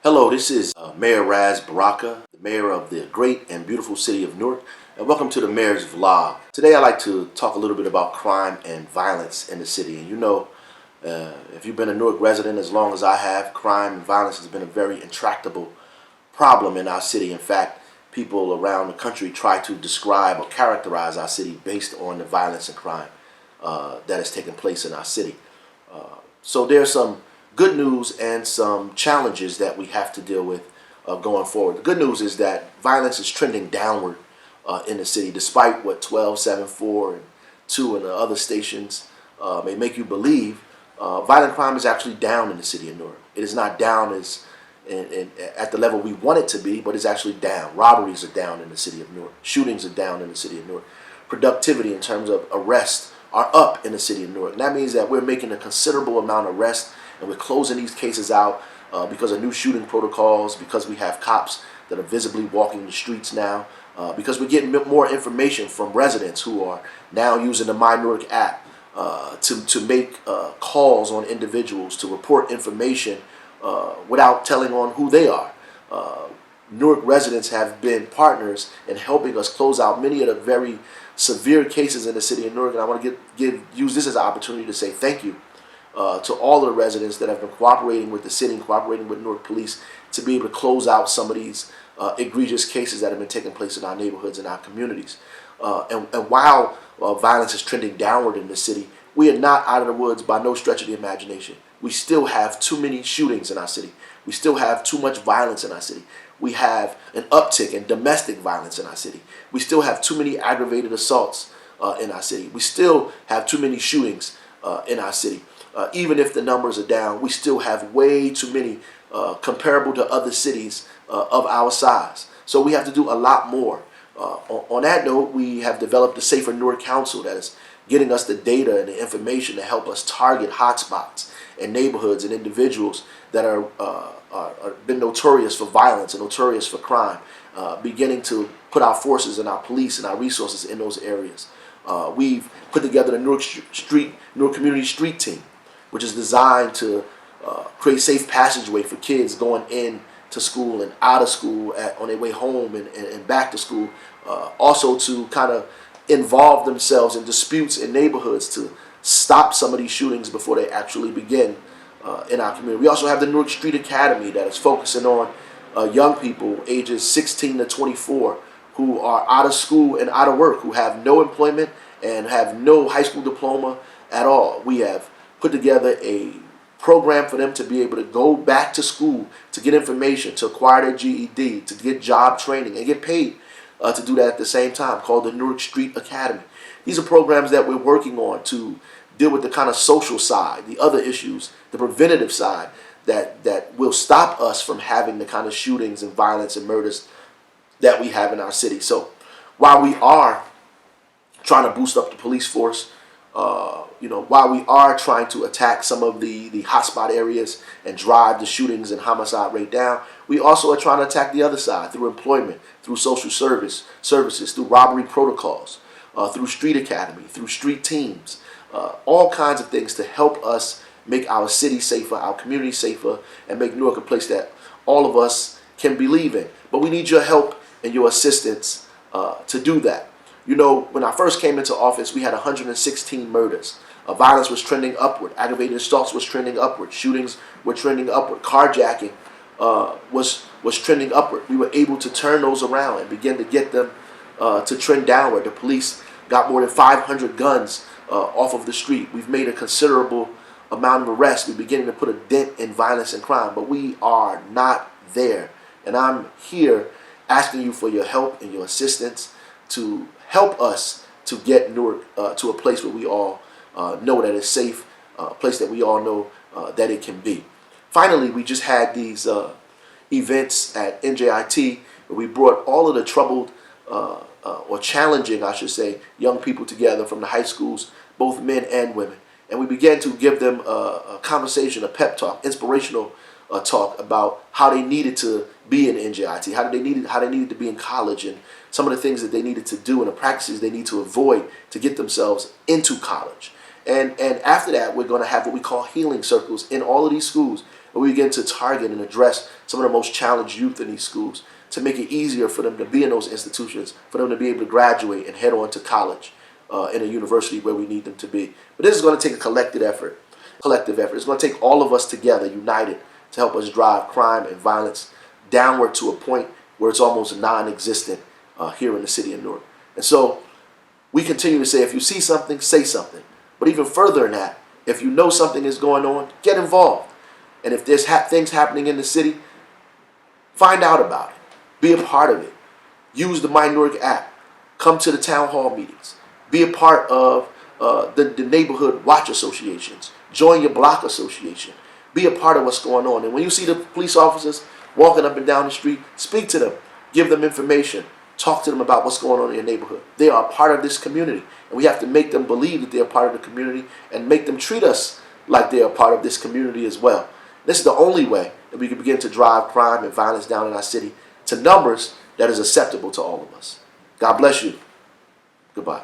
Hello, this is Mayor Baraka, the mayor of the great and beautiful city of Newark, and welcome to the Mayor's Vlog. Today I'd like to talk a little bit about crime and violence in the city. And if you've been a Newark resident as long as I have, crime and violence has been a very intractable problem in our city. In fact, people around the country try to describe or characterize our city based on the violence and crime that has taken place in our city. So there's some good news and some challenges that we have to deal with going forward. The good news is that violence is trending downward in the city, despite what 12, 7, 4, and 2 and the other stations may make you believe. Violent crime is actually down in the city of Newark. It is not down at the level we want it to be, but it's actually down. Robberies are down in the city of Newark. Shootings are down in the city of Newark. Productivity in terms of arrests are up in the city of Newark. And that means that we're making a considerable amount of arrests, and we're closing these cases out because of new shooting protocols, because we have cops that are visibly walking the streets now, because we're getting more information from residents who are now using the My Newark app to make calls on individuals, to report information without telling on who they are. Newark residents have been partners in helping us close out many of the very severe cases in the city of Newark, and I want to use this as an opportunity to say thank you to all of the residents that have been cooperating with the city and cooperating with Newark Police to be able to close out some of these egregious cases that have been taking place in our neighborhoods and our communities. And while violence is trending downward in the city, we are not out of the woods by no stretch of the imagination. We still have too many shootings in our city. We still have too much violence in our city. We have an uptick in domestic violence in our city. We still have too many aggravated assaults in our city. We still have too many shootings in our city. Even if the numbers are down, we still have way too many comparable to other cities of our size. So we have to do a lot more. On that note, we have developed the Safer Newark Council that is getting us the data and the information to help us target hotspots and neighborhoods and individuals that are been notorious for violence and notorious for crime, beginning to put our forces and our police and our resources in those areas. We've put together the Newark Community Street Team, which is designed to create safe passageway for kids going in to school and out of school on their way home and back to school. Also to kind of involve themselves in disputes in neighborhoods to stop some of these shootings before they actually begin in our community. We also have the Newark Street Academy that is focusing on young people ages 16 to 24 who are out of school and out of work, who have no employment and have no high school diploma at all. We have put together a program for them to be able to go back to school, to get information, to acquire their GED, to get job training, and get paid to do that at the same time, called the Newark Street Academy. These are programs that we're working on to deal with the kind of social side, the other issues, the preventative side that will stop us from having the kind of shootings and violence and murders that we have in our city. So while we are trying to boost up the police force, while we are trying to attack some of the hotspot areas and drive the shootings and homicide rate down, we also are trying to attack the other side through employment, through social services, through robbery protocols, through street academy, through street teams, all kinds of things to help us make our city safer, our community safer, and make Newark a place that all of us can believe in. But we need your help and your assistance to do that. When I first came into office, we had 116 murders. Violence was trending upward. Aggravated assaults was trending upward. Shootings were trending upward. Carjacking was trending upward. We were able to turn those around and begin to get them to trend downward. The police got more than 500 guns off of the street. We've made a considerable amount of arrests. We're beginning to put a dent in violence and crime, but we are not there. And I'm here asking you for your help and your assistance to help us to get Newark to a place where we all know that it's safe, a place that we all know that it can be. Finally, we just had these events at NJIT where we brought all of the troubled or challenging, I should say, young people together from the high schools, both men and women. And we began to give them a conversation, a pep talk, inspirational talk about how they needed to be in NJIT, how they needed to be in college, and some of the things that they needed to do and the practices they need to avoid to get themselves into college. And after that, we're going to have what we call healing circles in all of these schools where we begin to target and address some of the most challenged youth in these schools to make it easier for them to be in those institutions, for them to be able to graduate and head on to college in a university where we need them to be. But this is going to take a collective effort. It's going to take all of us together, united, to help us drive crime and violence downward to a point where it's almost non-existent here in the city of Newark. And so we continue to say, if you see something, say something. But even further than that, if you know something is going on, get involved. And if there's things happening in the city, find out about it. Be a part of it. Use the My Newark app. Come to the town hall meetings. Be a part of the neighborhood watch associations. Join your block association. Be a part of what's going on. And when you see the police officers walking up and down the street, speak to them. Give them information. Talk to them about what's going on in your neighborhood. They are a part of this community. And we have to make them believe that they're a part of the community and make them treat us like they're a part of this community as well. This is the only way that we can begin to drive crime and violence down in our city to numbers that is acceptable to all of us. God bless you. Goodbye.